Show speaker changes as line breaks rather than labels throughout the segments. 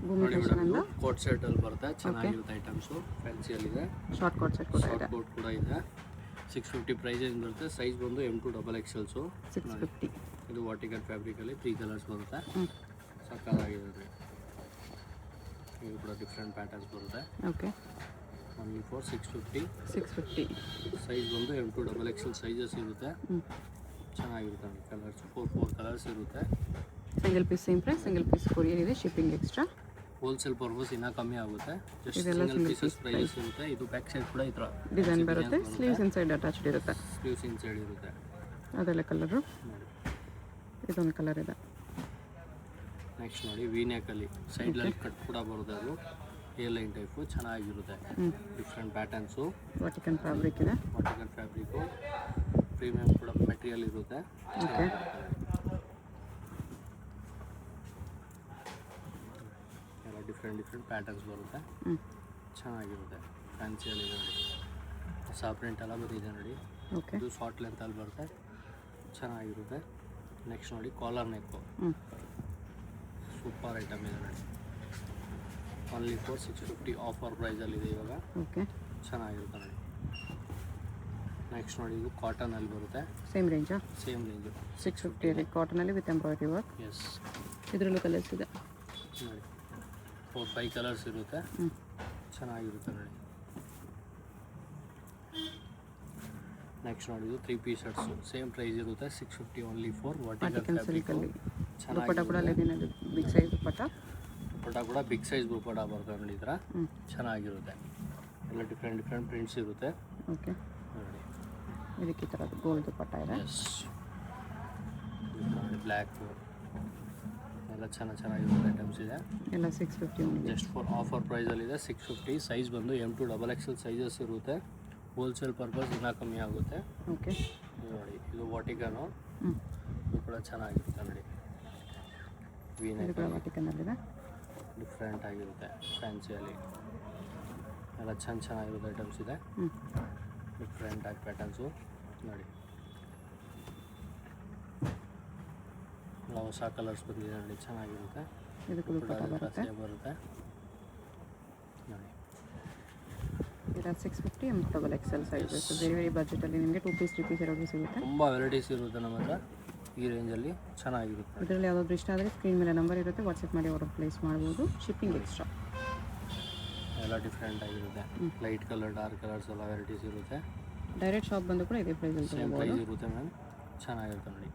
ಭೂಮಿ
ನೋಡಿ
fashion
madam
ಇಂದ
ಇದು ಕೋಟ್ ಸೆಟ್ ಅಲ್ಲಿ ಬರುತ್ತೆ, ಚೆನ್ನಾಗಿರುತ್ತೆ ಐಟಮ್ಸು, ಫ್ಯಾನ್ಸಿಯಲ್ಲಿದೆ.
ಶಾರ್ಟ್ ಕೋಟ್ ಸೆಟ್ ಕೂಡ
ಶಾರ್ಟ್
ಇದೆ.
ಕೋಟ್ ಕೂಡ ಇದೆ. 650 ಪ್ರೈಸ್ ಏನು ಬರುತ್ತೆ. ಸೈಜ್ ಬಂದು M2 XXLಸು.
650.
ಇದು ವಾಟಿಕನ್ ಫ್ಯಾಬ್ರಿಕಲ್ಲಿ 3 ಕಲರ್ಸ್ ಬರುತ್ತೆ.
ಹ್ಞೂ
ಸಕ್ಕತ್ತಾಗಿದೆ. ಇದು ಕೂಡ ಡಿಫ್ರೆಂಟ್ ಪ್ಯಾಟರ್ನ್ಸ್ ಬರುತ್ತೆ.
Okay
only for 650.
650.
ಸೈಜ್ ಬಂದು M2 XXL ಸೈಜಸ್ ಇರುತ್ತೆ.
ಹ್ಞೂ
ಚೆನ್ನಾಗಿರುತ್ತೆ ಕಲರ್ಸ್, 4 ಕಲರ್ಸ್ ಇರುತ್ತೆ.
Single piece same price, single piece courier ಇದೆ, ಶಿಪ್ಪಿಂಗ್ ಎಕ್ಸ್ಟ್ರಾ.
ಹೋಲ್ಸೇಲ್ ಪರ್ಪಸ್ ಇನ್ನೂ ಕಮ್ಮಿ ಆಗುತ್ತೆ. ಜಸ್ಟ್
ಇದೆಲ್ಲ
single
single
pieces
piece
price ಇರುತ್ತೆ. ಇದು ಬ್ಯಾಕ್ ಸೈಡ್ ಕೂಡ ಈ ಥರ
ಡಿಸೈನ್ ಬರುತ್ತೆ, ಸ್ಲೀವ್ಸ್ ಇನ್ಸೈಡ್ ಅಟ್ಯಾಚ್ಡ್ ಇರುತ್ತೆ.
ಸ್ಲೀವ್ಸ್ ಇನ್ಸೈಡ್ ಇರುತ್ತೆ.
ಅದೆಲ್ಲ ಕಲರು.
ನೋಡಿ
ಇದೊಂದು ಕಲರ್ ಇದೆ.
ನೆಕ್ಸ್ಟ್ ನೋಡಿ ವಿ ನೆಕಲ್ಲಿ ಸೈಡ್ಲಲ್ಲಿ ಕಟ್ ಕೂಡ ಬರುತ್ತೆ. ಅದು ಏರ್ ಲೈನ್ ಟೈಪು ಚೆನ್ನಾಗಿರುತ್ತೆ. ಡಿಫ್ರೆಂಟ್ ಪ್ಯಾಟರ್ನ್ಸು,
ವಾಟಿಕನ್ ಫ್ಯಾಬ್ರಿಕ್ ಇದೆ.
ವಾಟಿಕನ್ ಫ್ಯಾಬ್ರಿಕು, ಪ್ರೀಮಿಯಂ ಕೂಡ ಮೆಟೀರಿಯಲ್ ಇರುತ್ತೆ.
ಓಕೆ
ಎಲ್ಲ ಡಿಫ್ರೆಂಟ್ ಪ್ಯಾಟರ್ನ್ಸ್ ಬರುತ್ತೆ. ಚೆನ್ನಾಗಿರುತ್ತೆ. ಫ್ಯಾನ್ಸಿಯಲ್ಲಿ ನೋಡಿ ಹೊಸ ಪ್ರಿಂಟ್ ಎಲ್ಲ ಬಂದಿದೆ ನೋಡಿ.
ಓಕೆ
ಇದು ಶಾರ್ಟ್ ಲೆಂತಲ್ಲಿ ಬರುತ್ತೆ, ಚೆನ್ನಾಗಿರುತ್ತೆ. ನೆಕ್ಸ್ಟ್ ನೋಡಿ ಕಾಲರ್ ನೆಕ್ಕು, ಸೂಪರ್ ಐಟಮ್ ಇದೆ ನೋಡಿ. ಓನ್ಲಿ ಫಾರ್ 650 ಆಫರ್ ಪ್ರೈಸಲ್ಲಿದೆ ಇವಾಗ.
ಓಕೆ
ಚೆನ್ನಾಗಿರುತ್ತೆ ನೋಡಿ. ನೆಕ್ಸ್ಟ್ ನೋಡಿ ಇದು ಕಾಟನಲ್ಲಿ ಬರುತ್ತೆ,
ಸೇಮ್ ರೇಂಜಾ?
ಸೇಮ್ ರೇಂಜು
650 ಕಾಟನಲ್ಲಿ ವಿತ್ ಎಂಬ್ರಾಯ್ಡ್ರಿ ವರ್ಕ್.
ಎಸ್.
ಇದರಲ್ಲೂ ಕಲರ್ಸ್ ಇದೆ
ನೋಡಿ 4-5 ಕಲರ್ಸ್ ಇರುತ್ತೆ. ಚೆನ್ನಾಗಿರುತ್ತೆ ನೋಡಿ. ನೆಕ್ಸ್ಟ್ ನೋಡಿ ಇದು 3 ಪೀಸ್ ಸೆಟ್ಸು, ಸೇಮ್ ಪ್ರೈಸ್ ಇರುತ್ತೆ. 650 ಓನ್ಲಿ ಫಾರ್ ವಾಟಿಕನ್
ಸಿಲ್ಕಲ್ಲಿ.
ಫ್ಯಾಬ್ರಿಕ್.
ದುಪ್ಪಟ್ಟ ಕೂಡ ಲೆನಿನಲ್ಲಿ ಬಿಗ್ ಸೈಜ್ ದುಪ್ಪಟ್ಟ.
ದುಪ್ಪಟ್ಟ ಕೂಡ ಬಿಗ್ ಸೈಜ್ ದುಪ್ಪಟ್ಟ ಬರುತ್ತೆ ನೋಡಿ. ಈ ಥರ ಚೆನ್ನಾಗಿರುತ್ತೆ. ಎಲ್ಲ ಡಿಫ್ರೆಂಟ್ ಪ್ರಿಂಟ್ಸ್ ಇರುತ್ತೆ
ಓಕೆ
ನೋಡಿ.
ಇದಕ್ಕೆ ಈ ಥರದ್ದು ಗೋಲ್ಡ್ ದುಪ್ಪಟ್ಟ ಇದೆ.
ಎಸ್ ನೋಡಿ ಬ್ಲ್ಯಾಕು ಎಲ್ಲ ಚೆನ್ನಾಗಿರುತ್ತೆ ಐಟಮ್ಸ್ ಇದೆ.
ಎಲ್ಲ 650 ಓನ್ಲಿ.
ಜಸ್ಟ್ ಫಾರ್ ಆಫರ್ ಪ್ರೈಸಲ್ಲಿದೆ 650. ಸೈಜ್ ಬಂದು M2 XXL ಸೈಜಸ್ ಇರುತ್ತೆ. ಹೋಲ್ಸೇಲ್ ಪರ್ಪಸ್ ಇನ್ನೂ ಕಮ್ಮಿ ಆಗುತ್ತೆ.
ಓಕೆ
ನೋಡಿ ಇದು ವಾಟಿಕನು,
ಹ್ಞೂ
ಇದು ಕೂಡ ಚೆನ್ನಾಗಿರುತ್ತೆ ನೋಡಿ.
ಇದು ಕೂಡ ವಾಟಿಕನ್ನಲ್ಲಿದೆ.
ಡಿಫ್ರೆಂಟ್ ಆಗಿರುತ್ತೆ ಫ್ಯಾನ್ಸಿಯಲ್ಲಿ. ಎಲ್ಲ ಚೆನ್ನಾಗಿರುತ್ತೆ ಐಟಮ್ಸ್ ಇದೆ. ಡಿಫ್ರೆಂಟ್ ಆಗಿ ಪ್ಯಾಟರ್ನ್ಸು ನೋಡಿ. ಎಲ್ಲ ಹೊಸ ಕಲರ್ಸ್ ಬಂದಿದೆ ನೋಡಿ, ಚೆನ್ನಾಗಿರುತ್ತೆ.
ಇದಕ್ಕೂ ದುಪ್ಪಟ್ಟ ಬರುತ್ತೆ
ಬರುತ್ತೆ ನೋಡಿ.
ಇದು 650 XXL ಸೈಜಸ್. ವೆರಿ ಬಜೆಟಲ್ಲಿ ನಿಮಗೆ 2 ಪೀಸ್ 3 ಪೀಸ್ ಎರಡೂ ಸಿಗುತ್ತೆ.
ತುಂಬ ವೆರೈಟೀಸ್ ಇರುತ್ತೆ ನಮ್ಮ ಹತ್ರ ಈ ರೇಂಜಲ್ಲಿ, ಚೆನ್ನಾಗಿರುತ್ತೆ.
ಇದರಲ್ಲಿ ಯಾವುದಾದ್ರು ಇಷ್ಟ ಆದರೆ ಸ್ಕ್ರೀನ್ ಮೇಲೆ ನಂಬರ್ ಇರುತ್ತೆ, ವಾಟ್ಸಪ್ ಮಾಡಿ ಆರ್ಡರ್ ಪ್ಲೇಸ್ ಮಾಡ್ಬೋದು. Shipping extra.
ಎಲ್ಲ ಡಿಫ್ರೆಂಟ್ ಆಗಿರುತ್ತೆ. ಲೈಟ್ ಕಲರ್, ಡಾರ್ಕ್ ಕಲರ್ಸ್ ಎಲ್ಲ ವೆರೈಟೀಸ್ ಇರುತ್ತೆ.
ಡೈರೆಕ್ಟ್ ಶಾಪ್ ಬಂದು ಕೂಡ ಇದೇ ಪ್ರೈಸಲ್ಲಿ
ಸೇಮ್
ತೊಗೋಬೋದು.
ಪ್ರೈಸ್ ಇರುತ್ತೆ ಮ್ಯಾಮ್. ಚೆನ್ನಾಗಿರುತ್ತೆ ನೋಡಿ.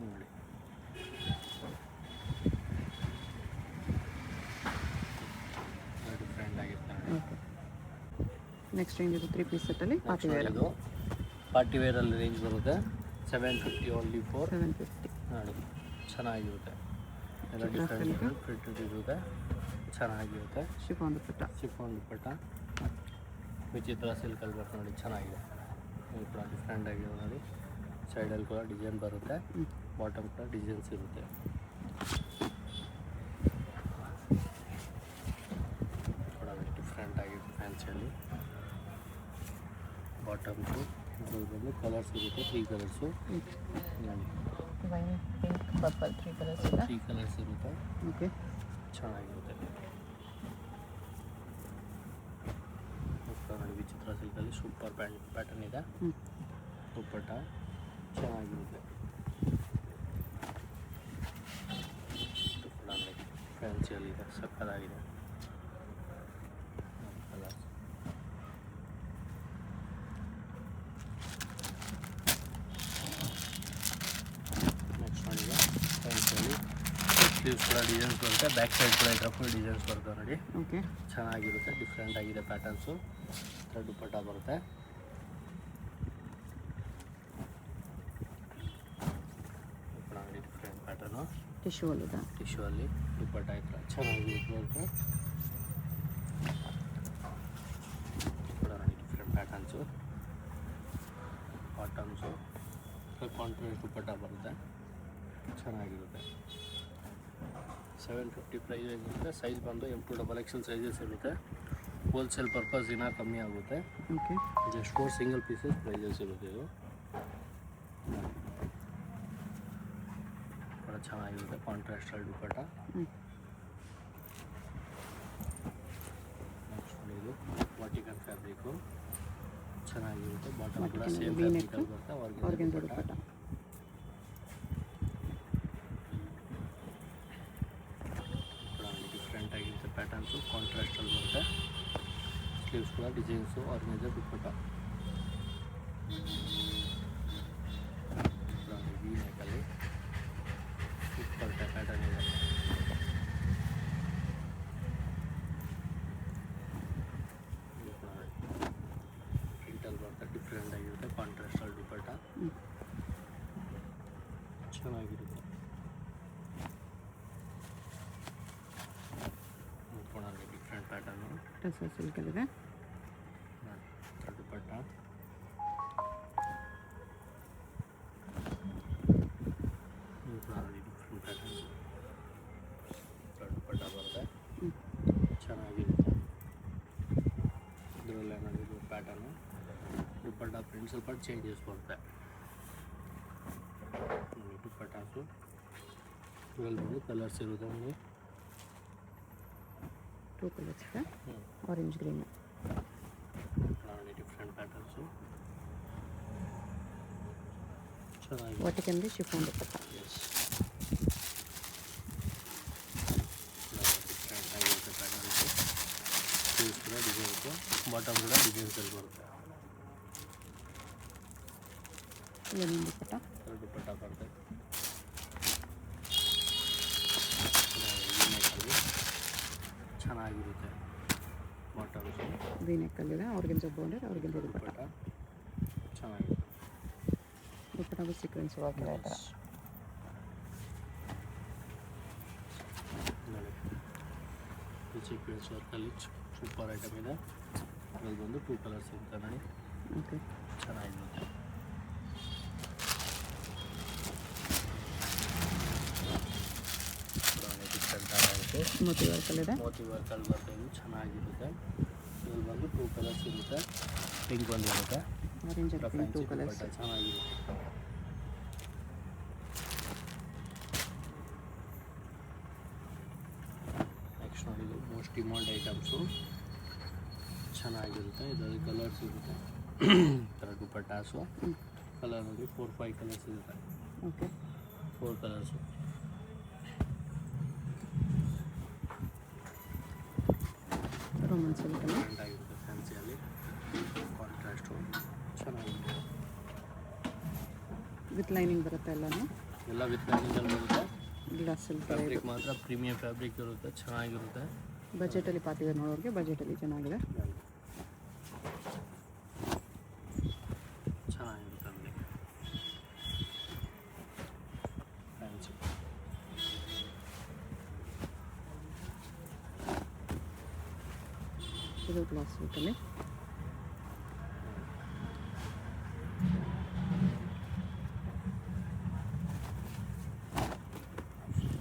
ನೋಡಿ ಡಿಫ್ರೆಂಟ್ ಆಗಿರುತ್ತೆ ನೋಡಿ.
ಓಕೆ ನೆಕ್ಸ್ಟ್ ರೇಂಜ್ ಇದು 3 ಪೀಸ್ ಸೆಟ್ಟಲ್ಲಿ ಪಾರ್ಟಿ ವೇರ್.
ಇದು ಪಾರ್ಟಿ ವೇರಲ್ಲಿ ರೇಂಜ್ ಬರುತ್ತೆ 750 ಓನ್ಲಿ ಫಾರ್
750.
ನೋಡಿ. ಚೆನ್ನಾಗಿರುತ್ತೆ. ಎಲ್ಲ ಡಿಫ್ರೆಂಟ್ ಪ್ರಿಂಟೆಡ್ ಇರುತ್ತೆ, ಚೆನ್ನಾಗಿರುತ್ತೆ.
ಶಿಫಾನ್ ದುಪ್ಪಟ್ಟ.
ಶಿಫಾನ್ ದುಪ್ಪಟ್ಟ ವಿಚಿತ್ರ ಸಿಲ್ಕಲ್ಲಿ ಬರುತ್ತೆ ನೋಡಿ, ಚೆನ್ನಾಗಿದೆ. ಇದು ಕೂಡ ಡಿಫ್ರೆಂಟ್ ಆಗಿದೆ ನೋಡಿ. ಸೈಡಲ್ಲಿ ಕೂಡ ಡಿಸೈನ್ ಬರುತ್ತೆ, ಬಾಟಮ್ ಕೂಡ ಡಿಸೈನ್ಸ್ ಇರುತ್ತೆ. ಕೂಡ ಡಿಫ್ರೆಂಟ್ ಆಗಿದೆ ಫ್ಯಾನ್ಸಿಯಲ್ಲಿ. ಬಾಟಮ್ಸು ಬಂದು ಕಲರ್ಸ್ ಇರುತ್ತೆ, 3 ಕಲರ್ಸು ನೋಡಿ.
ವೈನ್, ಪಿಂಕ್, ಪರ್ಪಲ್ 3 ಕಲರ್ಸ್ ಇದೆ.
3 ಕಲರ್ಸ್ ಇರುತ್ತೆ,
ಓಕೆ
ಚೆನ್ನಾಗಿರುತ್ತೆ. ನೋಡಿ ವಿಚಿತ್ರ ಸಿಲ್ಕಲ್ಲಿ ಸೂಪರ್ ಪ್ಯಾಟರ್ನ್ ಇದೆ. ದುಪ್ಪಟ್ಟ ಚೆನ್ನಾಗಿರುತ್ತೆ. ಫ್ಯಾನ್ಸಿಯಲ್ಲಿದೆ, ಸಕ್ಕತ್ತಾಗಿದೆ ಕಲರ್ಸ್. ನೆಕ್ಸ್ಟ್ ನೋಡಿದೆ ಫ್ಯಾನ್ಸಿಯಲ್ಲಿ ಸ್ಲೀವ್ಸ್ ಕೂಡ ಡಿಸೈನ್ಸ್ ಬರುತ್ತೆ, ಬ್ಯಾಕ್ ಸೈಡ್ ಕೂಡ ಈ ಥರ ಫುಲ್ ಡಿಸೈನ್ಸ್ ಬರುತ್ತೆ ನೋಡಿ.
ಓಕೆ
ಚೆನ್ನಾಗಿರುತ್ತೆ. ಡಿಫ್ರೆಂಟ್ ಆಗಿದೆ ಪ್ಯಾಟರ್ನ್ಸು. ದುಪ್ಪಟ್ಟ ಬರುತ್ತೆ. ಡಿಫ್ರೆಂಟ್ ಪ್ಯಾಟರ್ನು
ಟಿಶ್ಯೂ ಅಲ್ಲಿದೆ.
ಟಿಶ್ಯೂ ಅಲ್ಲಿ ದುಪ್ಪಟ್ಟ ಈ ಥರ ಚೆನ್ನಾಗಿರುತ್ತೆ. ಕೂಡ ನೋಡಿ different patterns. Bottoms contrast dupatta ಬರುತ್ತೆ, ಚೆನ್ನಾಗಿರುತ್ತೆ. 750 ಪ್ರೈಸ್ ಇರುತ್ತೆ. ಸೈಜ್ ಬಂದು M2 XXL ಸೈಜಸ್ ಇರುತ್ತೆ. ಹೋಲ್ಸೇಲ್ ಪರ್ಪಸ್ ಇನ್ನೂ ಕಮ್ಮಿ ಆಗುತ್ತೆ.
Okay
just 4 single pieces prices ಇರುತ್ತೆ. ಇದು ಚೆನ್ನಾಗಿರುತ್ತೆ ಕಾಂಟ್ರಾಸ್ಟಲ್ಲಿ ದುಪ್ಪಟ್ಟ.
ಹ್ಞೂ
ನೆಕ್ಸ್ಟ್ ಇದು ವಾಟಿಕನ್ ಫ್ಯಾಬ್ರಿಕ್ಕು ಚೆನ್ನಾಗಿರುತ್ತೆ. ಬಾಟಮ್ ಕೂಡ
ವಾಟಿಕನ್
ಸೇಮ್
V-neck,
ಫ್ಯಾಬ್ರಿಕಲ್ಲಿ ಬರುತ್ತೆ.
ಆರ್ಗೆನ್ಸ
ದುಪ್ಪಟ್ಟ
ದುಪ್ಪಟ್ಟ.
ಡಿಫ್ರೆಂಟ್ ಆಗಿರುತ್ತೆ ಪ್ಯಾಟರ್ನ್ಸು, ಕಾಂಟ್ರಾಸ್ಟಲ್ಲಿ ಬರುತ್ತೆ. ಸ್ಲೀವ್ಸ್ ಕೂಡ ಡಿಸೈನ್ಸು ಆರ್ಗೆನ್ಸ ದುಪ್ಪಟ್ಟ. V-neckಲ್ಲಿ ಸೂಪರ್ ಪ್ಯಾಟರ್ನ್ ಇದೆ. ಪ್ರಿಂಟಲ್ಲಿ ಬರುತ್ತೆ, ಡಿಫ್ರೆಂಟ್ ಆಗಿರುತ್ತೆ ಕಾಂಟ್ರಾಸ್ಟಲ್ಲಿ ದುಪ್ಪಟ್ಟ
ಹ್ಞೂ
ಚೆನ್ನಾಗಿರುತ್ತೆ. ನೋಡ್ಕೊಳ್ಳೋಣ ಡಿಫ್ರೆಂಟ್ ಪ್ಯಾಟರ್ನು
ಟಸರ್ ಸಿಲ್ಕಲ್ಲಿದೆ.
ದುಪ್ಪಟ್ಟ ನೋಡಿ ಡಿಫ್ರೆಂಟ್ ಪ್ಯಾಟರ್ನ್ ದುಪ್ಪಟ್ಟ ಬರುತ್ತೆ
ಹ್ಞೂ
ಚೆನ್ನಾಗಿರುತ್ತೆ. ಇದರಲ್ಲೇ ನೋಡಿ ಇದು ಪ್ಯಾಟರ್ನು ದುಪ್ಪಟ್ಟ ಪ್ರಿಂಟ್ ಸ್ವಲ್ಪ ಚೇಂಜಸ್ ಬರುತ್ತೆ. ನೋಡಿ ದುಪ್ಪಟ್ಟಾಸು ಇದರಲ್ಲಿ ಬಂದು ಕಲರ್ಸ್ ಇರುತ್ತೆ ನೋಡಿ.
2 ಕಲರ್ಸ್ ಇದೆ, ಆರೆಂಜ್ ಗ್ರೀನ್.
ನೋಡಿ ಡಿಫ್ರೆಂಟ್ ಪ್ಯಾಟರ್ನ್ಸು ಚೆನ್ನಾಗಿ
ವಾಟಿಕನ್ಗೆ ಶಿಫಾನ್ ದುಪ್ಪಟ್ಟ.
ಡಿಫ್ರೆಂಟ್ ಆಗಿರುತ್ತೆ ಪ್ಯಾಟರ್ನ್ಸು. ಸ್ಲೀವ್ಸ್ ಕೂಡ ಡಿಸೈನ್ ಇರುತ್ತೆ, ಬಾಟಮ್ ಕೂಡ ಡಿಸೈನ್ಸಲ್ಲಿ ಬರುತ್ತೆ.
ಲೆನಿನ್ ದುಪ್ಪಟ್ಟ.
ದುಪ್ಪಟ್ಟ ಬರುತ್ತೆ V-neckಲ್ಲಿ ಚೆನ್ನಾಗಿರುತ್ತೆ. ಬಾಟಮ್ಸು
V-neckಲ್ಲಿದೆ, ಆರ್ಗೆನ್ಸ ಬಾರ್ಡರ್, ಆರ್ಗೆನ್ಸ ದುಪ್ಪಟ್ಟ.
ದುಪ್ಪಟ್ಟ ಚೆನ್ನಾಗಿರುತ್ತೆ.
ದುಪ್ಪಟ್ಟಾಗೂ ಸೀಕ್ವೆನ್ಸ್ ವರ್ಕ್ ಇದೆ ಈ ಥರ.
ನೋಡಿ ಈ ಸೀಕ್ವೆನ್ಸ್ ವರ್ಕಲ್ಲಿ ಸೂಪರ್ ಐಟಮ್ ಇದೆ. ಅದ್ರಲ್ಲಿ ಬಂದು 2 ಕಲರ್ಸ್ ಇರುತ್ತೆ ನೋಡಿ,
ಓಕೆ
ಚೆನ್ನಾಗಿರುತ್ತೆ. ಡಿಫ್ರೆಂಟ್ ಆಗುತ್ತೆ,
ಮೋತಿ ವರ್ಕಲ್ಲಿದೆ.
ಮೋತಿ ವರ್ಕಲ್ಲಿ ಬರುತ್ತೆ. ಇದು ಚೆನ್ನಾಗಿರುತ್ತೆ. ಇದ್ರಲ್ಲಿ ಬಂದು 2 ಕಲರ್ಸ್ ಇರುತ್ತೆ, ಪಿಂಕ್ ಒಂದು ಇರುತ್ತೆ.
Orange and pink 2 colours.
Dupatta ಚೆನ್ನಾಗಿರುತ್ತೆ. ನೆಕ್ಸ್ಟ್ ನೋಡಿ ಇದು ಮೋಸ್ಟ್ ಡಿಮಾಂಡ್ ಐಟಮ್ಸು ಚೆನ್ನಾಗಿರುತ್ತೆ. ಇದರಲ್ಲಿ ಕಲರ್ಸ್ ಇರುತ್ತೆ. ಈ ಥರ ದುಪ್ಪಟ್ಟಾಸು ಕಲರ್ ನೋಡಿ 4-5 ಕಲರ್ಸ್ ಇರುತ್ತೆ.
ಓಕೆ
4 ಕಲರ್ಸು
ರೋಮನ್ ಸಿಲ್ಕಲ್ಲಿ
ಡಿಫ್ರೆಂಟ್ ಆಗಿರುತ್ತೆ. ಫ್ಯಾನ್ಸಿಯಲ್ಲಿ ಕಾಂಟ್ರಾಸ್ಟು ಚೆನ್ನಾಗಿದೆ.
ವಿತ್ ಲೈನಿಂಗ್ ಬರುತ್ತೆ ಎಲ್ಲನೂ.
ಎಲ್ಲ ವಿತ್ ಲೈನಿಂಗಲ್ಲಿ ಬರುತ್ತೆ.
ಗ್ಲಾಸ್ ಸಿಲ್ಕ್
ಫ್ಯಾಬ್ರಿಕ್ ಮಾತ್ರ ಪ್ರೀಮಿಯಂ ಫ್ಯಾಬ್ರಿಕ್ ಇರುತ್ತೆ, ಚೆನ್ನಾಗಿರುತ್ತೆ.
ಬಜೆಟಲ್ಲಿ ಪಾತಿವೆ ನೋಡೋರಿಗೆ ಬಜೆಟಲ್ಲಿ ಚೆನ್ನಾಗಿದೆ.
ಚೆನ್ನಾಗಿರುತ್ತೆ ಅಲ್ಲಿ ಫ್ಯಾನ್ಸಿ.
ಇದು ಗ್ಲಾಸ್ ಸಿಲ್ಕಲ್ಲಿ.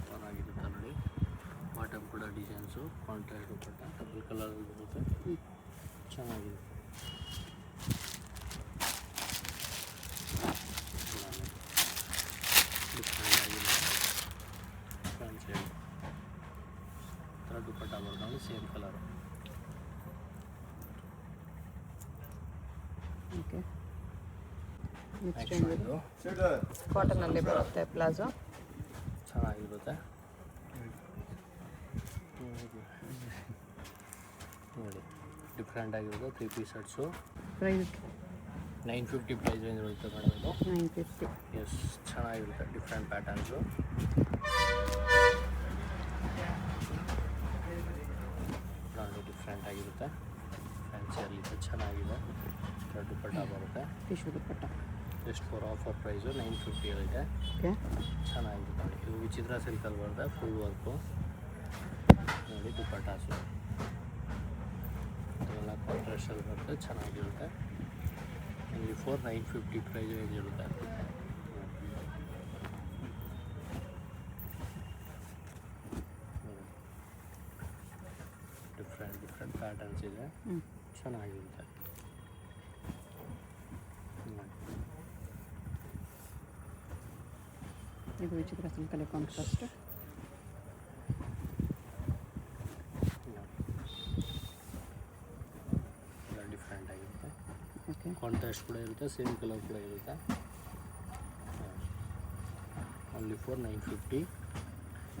ಚೆನ್ನಾಗಿರುತ್ತೆ ನೋಡಿ. ಬಾಟಮ್ ಕೂಡ designs contrast dupatta double colour ಬರುತ್ತೆ, ಚೆನ್ನಾಗಿದೆ. ಡಿಫ್ರೆಂಟ್ ಆಗಿರುತ್ತೆ ಫ್ಯಾನ್ಸಿ ಥರ ದುಪ್ಪಟ್ಟ ಬರುತ್ತೆ ನೋಡಿ, same colour.
Okay next
next ಇದು
ಕಾಟನಲ್ಲಿ ಬರುತ್ತೆ ಪ್ಲಾಜೋ.
ಚೆನ್ನಾಗಿರುತ್ತೆ ನೋಡಿ, ಡಿಫ್ರೆಂಟ್ ಆಗಿರುತ್ತೆ. 3 piece sets
price
950 price range ಇರುತ್ತೆ ಮೇಡಮ್ ಇದು.
950.
ಎಸ್ ಚೆನ್ನಾಗಿರುತ್ತೆ, ಡಿಫ್ರೆಂಟ್ ಪ್ಯಾಟರ್ನ್ಸು. ನೋಡಿ ಡಿಫ್ರೆಂಟ್ ಆಗಿರುತ್ತೆ, ಫ್ಯಾನ್ಸಿಯಲ್ಲಿ ಚೆನ್ನಾಗಿದೆ. ದುಪ್ಪಟ್ಟ ಬರುತ್ತೆ,
tissue dupatta.
Just for offer price 950 ಇದೆ.
ಓಕೆ
ಚೆನ್ನಾಗಿದೆ ನೋಡಿ. ಇದು ವಿಚಿತ್ರ ಸಿಲ್ಕಲ್ಲಿ ಬರುತ್ತೆ, ಫುಲ್ ವರ್ಕು ನೋಡಿ. ದುಪ್ಪಟ್ಟಾಸು ಇದೆಲ್ಲ ಕಾಂಟ್ರಾಸ್ಟಲ್ಲಿ ಬರುತ್ತೆ, ಚೆನ್ನಾಗಿರುತ್ತೆ. ಇಲ್ಲಿ 950 ಪ್ರೈಸ್ ರೇಂಜ್ ಇರುತ್ತೆ. ಡಿಫ್ರೆಂಟ್ ಪ್ಯಾಟರ್ನ್ಸ್ ಇದೆ, ಚೆನ್ನಾಗಿರುತ್ತೆ.
ಇದು ವಿಚಿತ್ರ ಸಿಲ್ಕಲ್ಲಿ ಕಾಂಟ್ರಾಸ್ಟ್.
ಡಿಫ್ರೆಂಟ್ ಆಗಿರುತ್ತೆ.
ಓಕೆ,
ಕಾಂಟ್ರಾಸ್ಟ್ ಕೂಡ ಇರುತ್ತೆ, ಸೇಮ್ ಕಲರ್ ಕೂಡ ಇರುತ್ತೆ. Only for 950.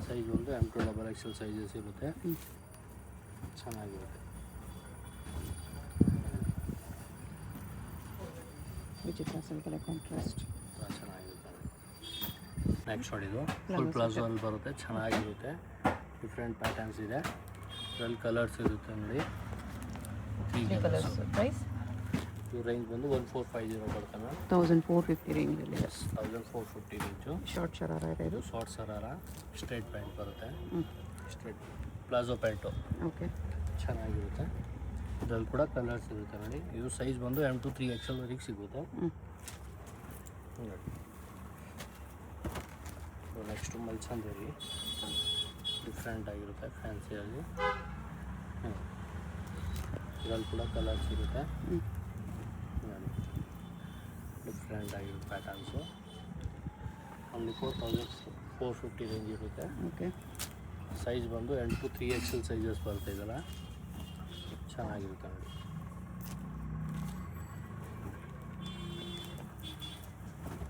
ಸೈಜ್ ಒಂದು M2 XXL ಸೈಜಸ್ ಇರುತ್ತೆ. ಚೆನ್ನಾಗಿರುತ್ತೆ.
ವಿಚಿತ್ರ ಸಿಲ್ಕಲ್ಲಿ ಕಾಂಟ್ರಾಸ್ಟ್
ಚೆನ್ನಾಗಿರುತ್ತೆ. ನೆಕ್ಸ್ಟ್ ಇದು ಫುಲ್ ಪ್ಲಾಜೋಲ್ಲಿ ಬರುತ್ತೆ, ಚೆನ್ನಾಗಿರುತ್ತೆ. ಡಿಫ್ರೆಂಟ್ ಪ್ಯಾಟರ್ನ್ಸ್ ಇದೆ, 12 ಕಲರ್ಸ್ ಇರುತ್ತೆ ನೋಡಿ. 3 ಕಲರ್ಸ್.
ಪ್ರೈಸ್
ಇದು ರೇಂಜ್ ಬಂದು 1450 ಬರುತ್ತೆ ಮ್ಯಾಮ್.
1450 ರೇಂಜಲ್ಲಿ.
1450 ರೇಂಜು.
ಶಾರ್ಟ್ ಶರಾರ ಇದೆ ಇದು.
ಶಾರ್ಟ್ ಸರಾರ, ಸ್ಟ್ರೇಟ್ ಪ್ಯಾಂಟ್ ಬರುತ್ತೆ. Straight palazzo pant.
ಓಕೆ,
ಚೆನ್ನಾಗಿರುತ್ತೆ. ಇದರಲ್ಲಿ ಕೂಡ ಕಲರ್ಸ್ ಇರುತ್ತೆ ನೋಡಿ. ಇದು ಸೈಜ್ ಬಂದು M2 3XL ವರೆಗೆ ಸಿಗುತ್ತೆ. ನೆಕ್ಸ್ಟು ಮಲ್ಚಂದೇರಿ, ಡಿಫ್ರೆಂಟ್ ಆಗಿರುತ್ತೆ ಫ್ಯಾನ್ಸಿಯಲ್ಲಿ. ಇದರಲ್ಲಿ ಕೂಡ ಕಲರ್ಸ್ ಇರುತ್ತೆ ನೋಡಿ. ಡಿಫ್ರೆಂಟ್ ಆಗಿರುತ್ತೆ ಪ್ಯಾಟರ್ನ್ಸು. ಓನ್ಲಿ 4450 ರೇಂಜ್ ಇರುತ್ತೆ.
ಓಕೆ,
ಸೈಜ್ ಬಂದು M2 3XL ಸೈಜಸ್ ಬರ್ತಾ ಇದಲ್ಲ, ಚೆನ್ನಾಗಿರುತ್ತೆ ನೋಡಿ.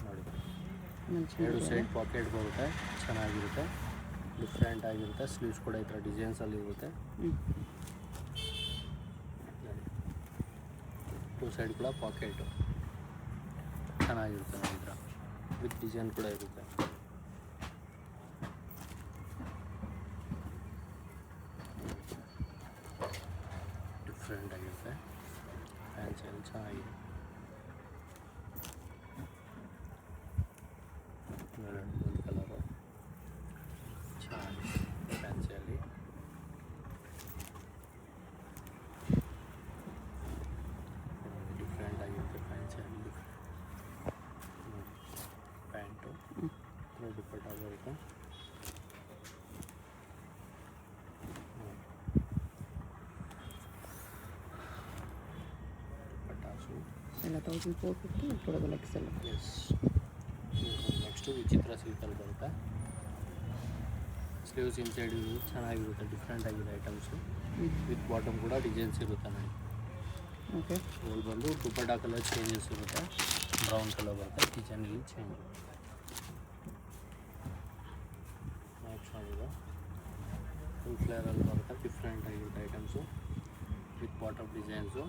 ನೋಡಿ, 2 ಸೈಡ್ ಪಾಕೆಟ್ ಬರುತ್ತೆ, ಚೆನ್ನಾಗಿರುತ್ತೆ. ಡಿಫ್ರೆಂಟ್ ಆಗಿರುತ್ತೆ. ಸ್ಲೀವ್ಸ್ ಕೂಡ ಈ ಥರ ಡಿಸೈನ್ಸಲ್ಲಿ ಇರುತ್ತೆ. 2 ಸೈಡ್ ಕೂಡ ಪಾಕೆಟು ಚೆನ್ನಾಗಿರುತ್ತೆ ನೋಡಿ. ಈ ಥರ ವಿತ್ ಡಿಸೈನ್ ಕೂಡ ಇರುತ್ತೆ. ಡಿಫ್ರೆಂಟ್ ಆಗಿರುತ್ತೆ. ಫ್ಯಾನ್ಸಿಯಲ್ಲಿ ಚೆನ್ನಾಗಿದೆ. ಒಂದು ಕಲರು ಚೆನ್ನಾಗಿದೆ ಫ್ಯಾನ್ಸಿಯಲ್ಲಿ. ಡಿಫ್ರೆಂಟ್ ಆಗಿರುತ್ತೆ ಫ್ಯಾನ್ಸಿಯಲ್ಲಿ. ಪ್ಯಾಂಟು ದುಪ್ಪಟ್ಟ ಬರುತ್ತೆ.
ಎಲ್ಲ 1450 ಡಬಲ್ XL.
ಎಸ್. ನೆಕ್ಸ್ಟು ವಿಚಿತ್ರ ಸಿಲ್ಕಲ್ಲಿ ಬರುತ್ತೆ. ಸ್ಲೀವ್ಸ್ ಇನ್ಸೈಡ್ ಚೆನ್ನಾಗಿರುತ್ತೆ. ಡಿಫ್ರೆಂಟ್ ಆಗಿದೆ ಐಟಮ್ಸು. ವಿತ್ ಬಾಟಮ್ ಕೂಡ ಡಿಸೈನ್ಸ್ ಇರುತ್ತೆ ನೋಡಿ.
ಓಕೆ,
ಇದ್ರಲ್ಲಿ ಬಂದು ದುಪ್ಪಟ್ಟ ಕಲರ್ ಚೇಂಜಸ್ ಇರುತ್ತೆ. ಬ್ರೌನ್ ಕಲರ್ ಬರುತ್ತೆ, ಡಿಸೈನಲ್ಲಿ ಚೇಂಜ್. ನೆಕ್ಸ್ಟ್ ಆಗಿದೆ ಫುಲ್ ಫ್ಲೇರಲ್ಲಿ ಬರುತ್ತೆ. ಡಿಫ್ರೆಂಟ್ ಆಗಿರುತ್ತೆ ಐಟಮ್ಸು ವಿತ್ ಬಾಟಮ್ ಡಿಸೈನ್ಸು.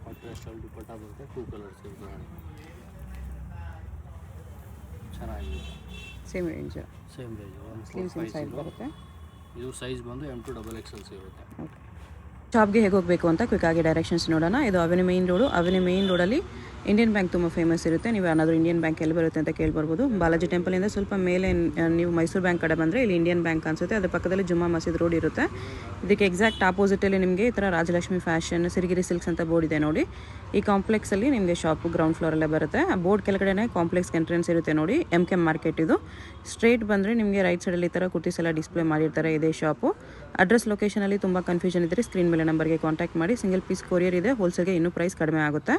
ಕಾಂಟ್ರಾಸ್ಟಲ್ಲಿ ದುಪ್ಪಟ್ಟ ಬರುತ್ತೆ. 2 ಕಲರ್ಸ್ ಇರುತ್ತೆ ನೋಡಿ. ಚೆನ್ನಾಗಿರುತ್ತೆ.
Same range.
Same range
sleeves inside ಬರುತ್ತೆ.
ಇದು ಸೈಜ್ ಬಂದು M2 XXL ಇರುತ್ತೆ.
ಓಕೆ, ಶಾಪ್ಗೆ ಹೇಗೆ ಹೋಗಬೇಕು ಅಂತ ಕ್ವಿಕ್ಕಾಗಿ ಡೈರೆಕ್ಷನ್ಸ್ ನೋಡೋಣ. ಇದು avenue main road. Avenue main ರೋಡಲ್ಲಿ ಇಂಡಿಯನ್ ಬ್ಯಾಂಕ್ ತುಂಬ ಫೇಮಸ್ ಇರುತ್ತೆ. ನೀವು ಏನಾದರೂ ಇಂಡಿಯನ್ ಬ್ಯಾಂಕ್ ಎಲ್ಲಿ ಬರುತ್ತೆ ಅಂತ ಕೇಳ್ಬರ್ಬೋದು. ಬಾಲಾಜಿ ಟೆಂಪಲಿಂದ ಸ್ವಲ್ಪ ಮೇಲೆ ನೀವು ಮೈಸೂರು ಬ್ಯಾಂಕ್ ಕಡೆ ಬಂದರೆ ಇಲ್ಲಿ ಇಂಡಿಯನ್ ಬ್ಯಾಂಕ್ ಅನಿಸುತ್ತೆ. ಅದ್ರ ಪಕ್ಕದಲ್ಲಿ ಜುಮ್ಮಾ ಮಸೀದ್ ರೋಡ್ ಇರುತ್ತೆ. ಇದಕ್ಕೆ ಎಕ್ಸಾಕ್ಟ್ ಆಪೋಸಿಟಲ್ಲಿ ನಿಮಗೆ ಈ ಥರ ರಾಜಲಕ್ಷ್ಮಿ ಫ್ಯಾಷನ್, ಸಿರಿಗಿರಿ ಸಿಲ್ಕ್ಸ್ ಅಂತ ಬೋರ್ಡ್ ಇದೆ ನೋಡಿ. ಈ ಕಾಂಪ್ಲೆಕ್ಸಲ್ಲಿ ನಿಮಗೆ ಶಾಪು ಗ್ರೌಂಡ್ ಫ್ಲೋರಲ್ಲೇ ಬರುತ್ತೆ. ಆ ಬೋರ್ಡ್ ಕೆಳಗಡೆ ಕಾಂಪ್ಲೆಕ್ಸ್ ಎಂಟ್ರೆನ್ಸ್ ಇರುತ್ತೆ ನೋಡಿ. MK ಮಾರ್ಕೆಟ್ ಇದು. ಸ್ಟ್ರೇಟ್ ಬಂದರೆ ನಿಮಗೆ ರೈಟ್ ಸೈಡಲ್ಲಿ ಈ ಥರ ಕುರ್ತೀಸ್ ಎಲ್ಲ ಡಿಸ್ಪ್ಲೇ ಮಾಡಿರ್ತಾರೆ. ಇದೇ ಶಾಪು. ಅಡ್ರೆಸ್ ಲೊಕೇಶನಲ್ಲಿ ತುಂಬ ಕನ್ಫ್ಯೂಷನ್ ಇದ್ದರೆ ಸ್ಕ್ರೀನ್ ಮೇಲೆ ನಂಬರ್ಗೆ ಕಾಂಟ್ಯಾಕ್ಟ್ ಮಾಡಿ. ಸಿಂಗಲ್ ಪೀಸ್ ಕೊರಿಯರ್ ಇದೆ. ಹೋಲ್ಸೇಲ್ಗೆ ಇನ್ನೂ ಪ್ರೈಸ್ ಕಡಿಮೆ ಆಗುತ್ತೆ.